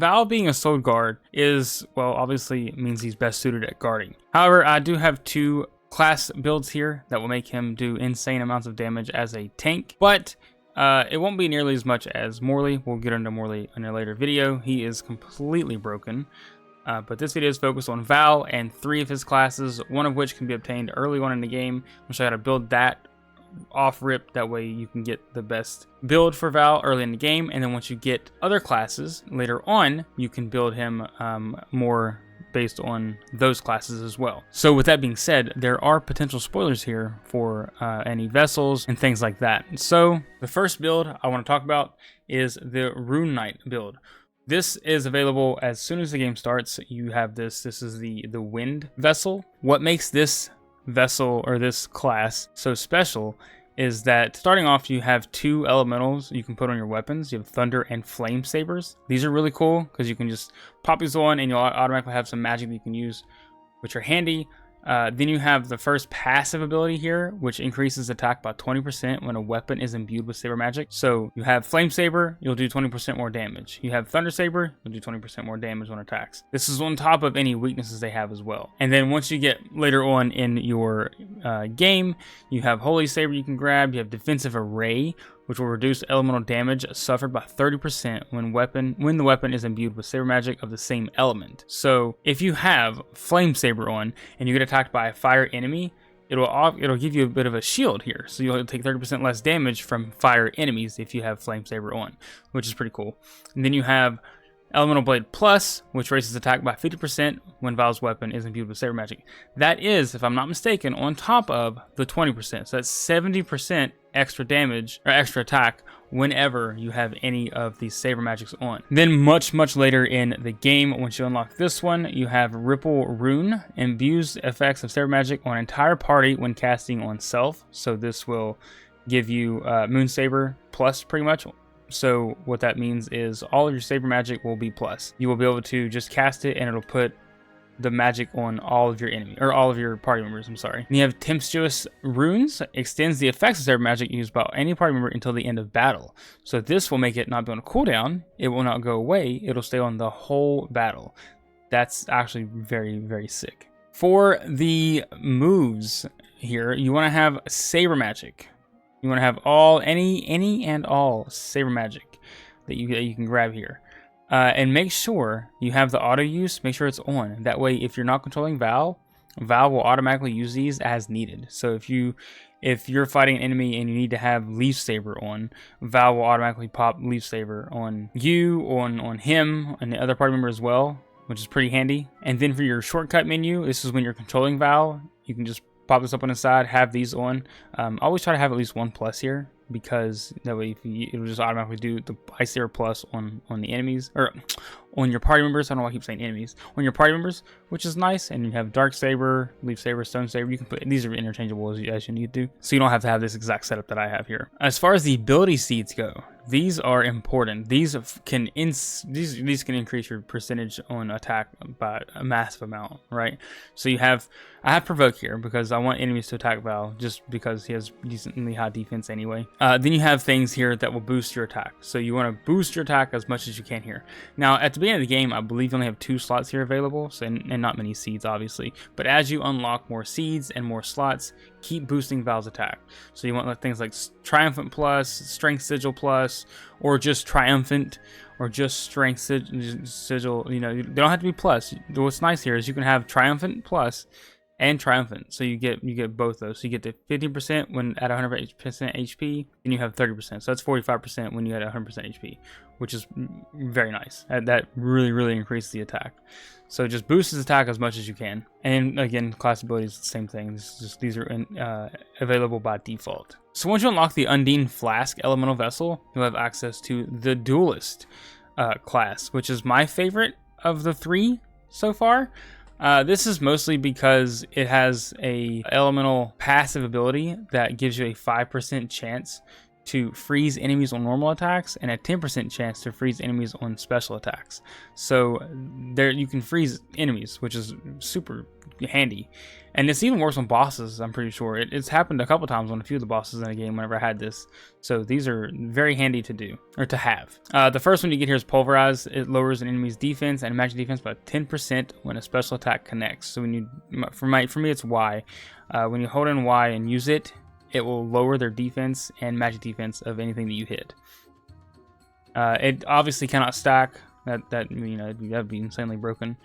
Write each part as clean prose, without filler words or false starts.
Val being a soul guard is, well, obviously means he's best suited at guarding. However, I do have 2 class builds here that will make him do insane amounts of damage as a tank, but it won't be nearly as much as Morley. We'll get into Morley in a later video. He is completely broken. But this video is focused on Val and 3 of his classes, one of which can be obtained early on in the game. I'll show you how to build that off rip. That way you can get the best build for Val early in the game. And then once you get other classes later on, you can build him more based on those classes as well. So with that being said, there are potential spoilers here for any vessels and things like that. So the first build I want to talk about is the Rune Knight build. This is available as soon as the game starts. You have this is the wind vessel. What makes this vessel or this class so special is that starting off you have 2 elementals you can put on your weapons. You have thunder and flame sabers. These are really cool because you can just pop these on and you'll automatically have some magic that you can use, which are handy. Then you have the first passive ability here, which increases attack by 20% when a weapon is imbued with saber magic. So you have Flame Saber, you'll do 20% more damage. You have Thunder Saber, you'll do 20% more damage on attacks. This is on top of any weaknesses they have as well. And then once you get later on in your game, you have Holy Saber you can grab, you have Defensive Array, which will reduce elemental damage suffered by 30% when the weapon is imbued with saber magic of the same element. So if you have Flame Saber on and you get attacked by a fire enemy, it'll give you a bit of a shield here. So you'll take 30% less damage from fire enemies if you have Flame Saber on, which is pretty cool. And then you have Elemental Blade Plus, which raises attack by 50% when Val's weapon is imbued with saber magic. That is, if I'm not mistaken, on top of the 20%. So that's 70% extra damage or extra attack whenever you have any of these saber magics on. Then much later in the game, once you unlock this one, you have Ripple Rune, imbues effects of saber magic on entire party when casting on self. So this will give you Moon Saber Plus pretty much. So what that means is all of your saber magic will be plus. You will be able to just cast it and it'll put the magic on all of your enemy, or all of your party members, I'm sorry. And you have Tempestuous Runes, extends the effects of saber magic used by any party member until the end of battle. So this will make it not be on a cooldown, it will not go away, it'll stay on the whole battle. That's actually very sick. For the moves here, you want to have saber magic. You want to have any and all saber magic that you can grab here. And make sure you have the auto use, make sure it's on. That way, if you're not controlling Val will automatically use these as needed. So if you're fighting an enemy and you need to have Leaf Saber on, Val will automatically pop Leaf Saber on you, on him, and the other party member as well, which is pretty handy. And then for your shortcut menu, this is when you're controlling Val, you can just pop this up on the side, have these on. Always try to have at least 1 plus here, because that way it'll just automatically do the Ice Saber plus on the enemies, or on your party members. I don't know why I keep saying enemies. On your party members, which is nice. And you have Dark Saber, Leaf Saber, Stone Saber. You can put these are interchangeable as you need to, so you don't have to have this exact setup that I have here. As far as the ability seeds go, these are important. These can increase your percentage on attack by a massive amount, right? So I have Provoke here because I want enemies to attack Val, just because he has decently high defense anyway. Then you have things here that will boost your attack. So you want to boost your attack as much as you can here. Now at the beginning of the game, I believe you only have 2 slots here available, so and not many seeds obviously. But as you unlock more seeds and more slots, keep boosting Val's attack. So you want things like Triumphant Plus, Strength Sigil Plus, or just Triumphant, or just Strength Sigil. You know, they don't have to be plus. What's nice here is you can have Triumphant Plus and Triumphant, so you get both those. So you get the 50% when at 100% HP, and you have 30%. So that's 45% when you had 100% HP, which is very nice. That really increases the attack. So just boost his attack as much as you can. And again, class abilities, the same thing. These are available by default. So once you unlock the Undine Flask Elemental Vessel, you'll have access to the Duelist class, which is my favorite of the 3 so far. This is mostly because it has a elemental passive ability that gives you a 5% chance to freeze enemies on normal attacks and a 10% chance to freeze enemies on special attacks. So there you can freeze enemies, which is super handy. And this even works on bosses, I'm pretty sure. It's happened a couple times on a few of the bosses in the game whenever I had this. So these are very handy to do, or to have. The first one you get here is Pulverize. It lowers an enemy's defense and magic defense by 10% when a special attack connects. So when you, for me it's Y. When you hold in Y and use it, it will lower their defense and magic defense of anything that you hit. It obviously cannot stack. That would be insanely broken.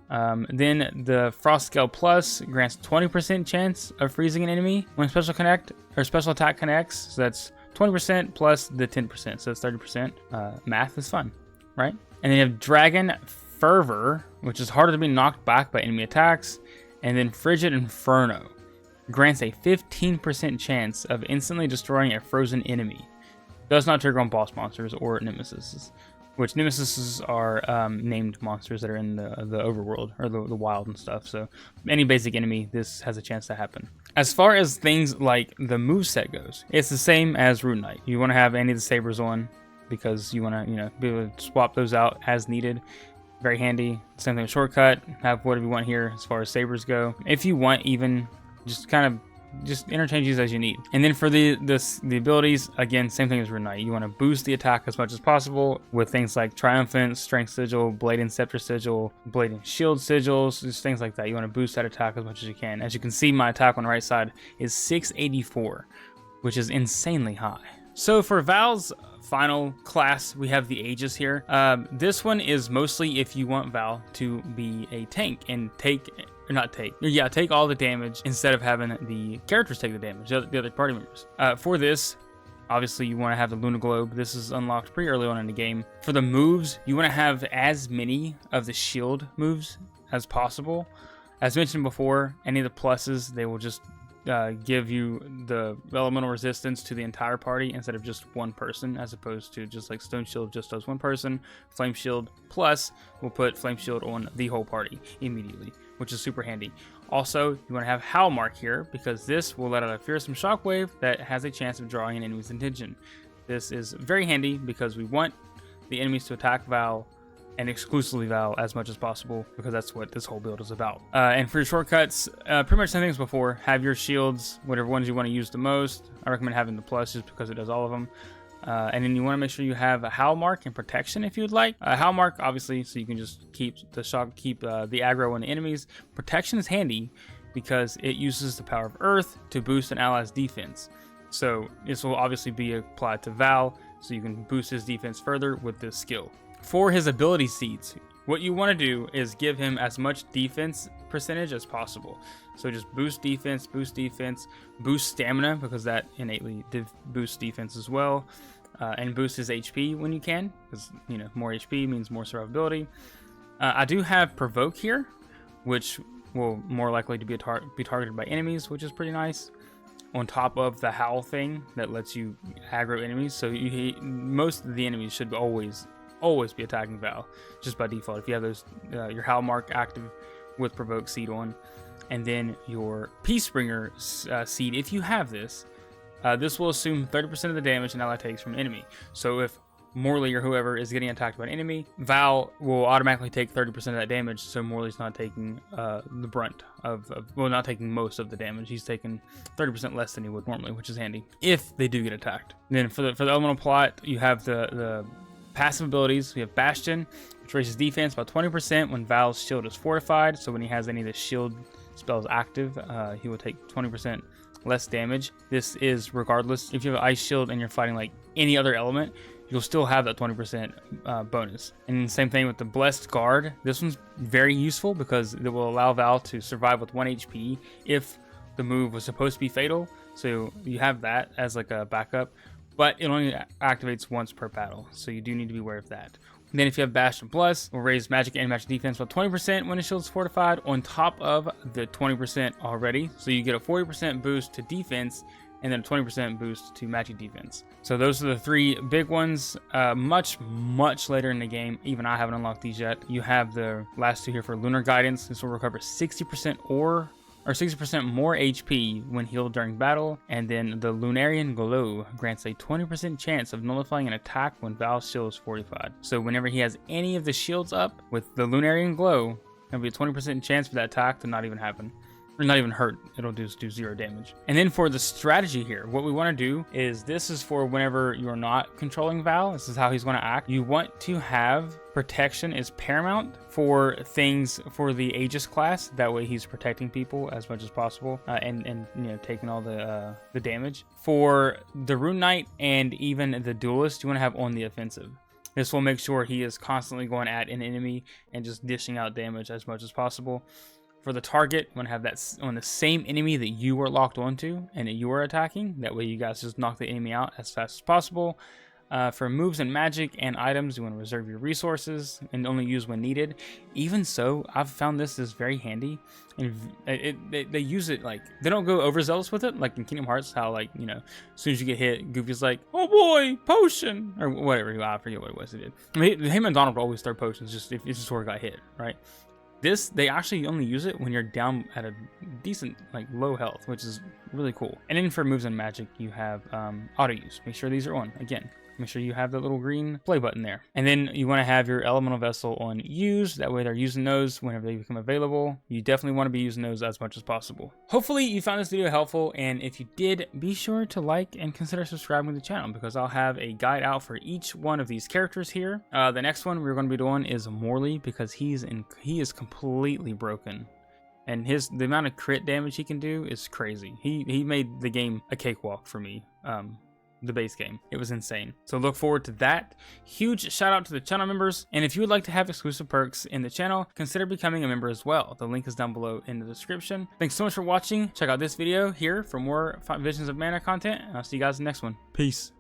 Then the Frost Scale Plus grants 20% chance of freezing an enemy when special attack connects. So that's 20% plus the 10%, so it's 30%. Math is fun, right? And then you have Dragon Fervor, which is harder to be knocked back by enemy attacks. And then Frigid Inferno grants a 15% chance of instantly destroying a frozen enemy. Does not trigger on boss monsters or nemesis. Which nemesis are named monsters that are in the overworld or the wild and stuff. So any basic enemy, this has a chance to happen. As far as things like the moveset goes, it's the same as Rune Knight. You want to have any of the sabers on because you want to be able to swap those out as needed. Very handy. Same thing with shortcut. Have whatever you want here as far as sabers go. If you want, even just interchange these as you need. And then for the abilities, again, same thing as Rune Knight. You want to boost the attack as much as possible with things like Triumphant, Strength Sigil, Blade and Scepter Sigil, Blade and Shield Sigils, just things like that. You want to boost that attack as much as you can. As you can see, my attack on the right side is 684, which is insanely high. So for Val's final class, we have the Aegis here. This one is mostly if you want Val to be a tank and take all the damage instead of having the characters take the damage, the other party members. For this, obviously you want to have the Luna Globe. This is unlocked pretty early on in the game. For the moves, you want to have as many of the shield moves as possible. As mentioned before, any of the pluses, they will just give you the elemental resistance to the entire party instead of just one person, as opposed to just like Stone Shield just does one person. Flame Shield Plus will put Flame Shield on the whole party immediately, which is super handy. Also, you want to have Howl Mark here because this will let out a fearsome shockwave that has a chance of drawing an enemy's attention. This is very handy because we want the enemies to attack Val and exclusively Val as much as possible, because that's what this whole build is about. And for your shortcuts, pretty much the same things before. Have your shields, whatever ones you want to use the most. I recommend having the plus just because it does all of them. And then you want to make sure you have a Howl Mark and Protection if you'd like. Howl Mark, obviously, so you can just keep the aggro on the enemies. Protection is handy because it uses the power of Earth to boost an ally's defense. So this will obviously be applied to Val, so you can boost his defense further with this skill. For his ability seeds, what you want to do is give him as much defense percentage as possible. So just boost defense, boost stamina, because that innately boosts defense as well, and boost his HP when you can, because more HP means more survivability. I do have Provoke here, which will more likely to be targeted by enemies, which is pretty nice. On top of the Howl thing that lets you aggro enemies, so most of the enemies should always be attacking Val just by default if you have those your Howl Mark active with Provoke seed on. And then your Peacebringer seed, if you have this, this will assume 30% of the damage an ally takes from an enemy. So if Morley or whoever is getting attacked by an enemy, Val will automatically take 30% of that damage, so Morley's not taking the brunt not taking most of the damage. He's taking 30% less than he would normally, which is handy if they do get attacked. Then for the elemental plot, you have the passive abilities. We have Bastion, which raises defense by 20% when Val's shield is fortified. So when he has any of the shield spells active, he will take 20% less damage. This is regardless. If you have an ice shield and you're fighting like any other element, you'll still have that 20% bonus. And same thing with the Blessed Guard. This one's very useful because it will allow Val to survive with 1 HP if the move was supposed to be fatal. So you have that as like a backup. But it only activates once per battle, so you do need to be aware of that. And then if you have Bastion Plus, will raise magic and magic defense by 20% when the shield is fortified, on top of the 20% already. So you get a 40% boost to defense, and then a 20% boost to magic defense. So those are the three big ones. Much later in the game, even I haven't unlocked these yet. You have the last two here for Lunar Guidance. This will recover 60% ore or 60% more HP when healed during battle, and then the Lunarian Glow grants a 20% chance of nullifying an attack when Val's shield is fortified. So whenever he has any of the shields up with the Lunarian Glow, there'll be a 20% chance for that attack to not even happen. Or not even hurt, it'll just do 0 damage. And then for the strategy here, what we want to do is, this is for whenever you're not controlling Val, this is how he's going to act. You want to have protection is paramount for things for the Aegis class, that way he's protecting people as much as possible, and you know, taking all the damage. For the Rune Knight and even the Duelist, you want to have on the offensive. This will make sure he is constantly going at an enemy and just dishing out damage as much as possible. For the target, you want to have that on the same enemy that you are locked onto and that you are attacking. That way you guys just knock the enemy out as fast as possible. For moves and magic and items, you want to reserve your resources and only use when needed. Even so, I've found this is very handy. And they use it, like, they don't go overzealous with it, like in Kingdom Hearts, how, like, you know, as soon as you get hit, Goofy's like, oh boy, potion, or whatever. I forget what it was he did. I mean, him and Donald always throw potions just if his sword got hit, right? This, they actually only use it when you're down at a decent, like, low health, which is really cool. And then for moves and magic, you have auto use. Make sure these are on. Again, make sure you have the little green play button there. And then you want to have your elemental vessel on use. That way they're using those whenever they become available. You definitely want to be using those as much as possible. Hopefully you found this video helpful, and if you did, be sure to like and consider subscribing to the channel, because I'll have a guide out for each one of these characters here. The next one we're going to be doing is Morley, because he is completely broken. And the amount of crit damage he can do is crazy. He made the game a cakewalk for me. The base game. It was insane. So look forward to that. Huge shout out to the channel members. And if you would like to have exclusive perks in the channel, consider becoming a member as well. The link is down below in the description. Thanks so much for watching. Check out this video here for more Visions of Mana content. And I'll see you guys in the next one. Peace.